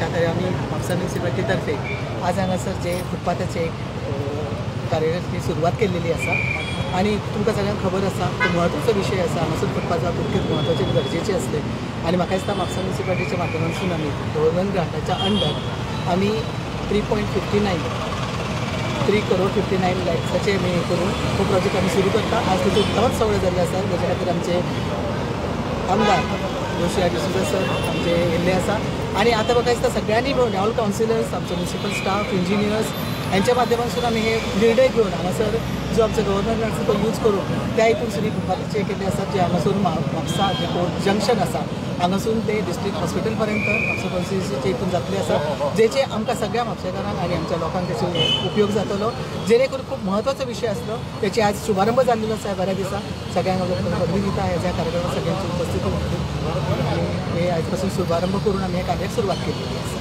आम्ही म्हापसा म्युनिसिपालिटी तर्फे आज हांगासर जे फुटपाथाचे कार्याची सुरवात केलेली आसा आणि तुमकां सगळ्यांक खबर आसा तो म्हत्वाचो विशय आसा हांगासर फुटपाथ जावप तितकेच म्हत्वाचे गरजेचे असले आणि म्हाका दिसता म्हापसा म्युनिसिपालिटीच्या माध्यमांतसून आमी गव्हर्नमेंट ग्रांटाच्या अंडर आमी 3 करोड 59 लॅक्साचे आमी हे करून तो प्रोजेक्ट आमी सुरू करता. आज तेचो उक्तावण सवळे जाल्ले आसा. तेच्या खातीर आमचे आमदार जोशी डिसूजा सर आमचे येयल्ले आसा आणि आता म्हाका दिसता सगळ्यांनी मेळून ऑल कावन्सिलर्स आमचो म्युनिसिपल स्टाफ इंजिनियर्स यांच्या माध्यमांतसून आमी हे निर्णय घेवन हांगासर जो आमचो गव्हर्नमेंट आसा तो यूज करून त्या हितून सुरी फुटपाथाचे केल्ले आसात जे हांगासून म्हापसा जे कोर्ट जंक्शन आसा हांगासून ते डिस्ट्रिक्ट हॉस्पिटल पर्यंत म्हापसा कॉन्स्टिट्युन्सीचे हितून जातले आसा जेचे आमकां सगळ्या म्हापशेकारांक आनी आमच्या लोकांक तेचो उपयोग जातलो जेणे करून खूब म्हत्वाचो विशय आसलो त्याची आज शुभारंभ जाल्लो आसा बऱ्या दिसा सगळ्यांक पदवी दिता ह्या कार्यक्रमात सगळ्यांची उपस्थिती आणि हे आयज पासून शुभारंभ करून आमी हे कार्याक सुरवात केलेली आसा.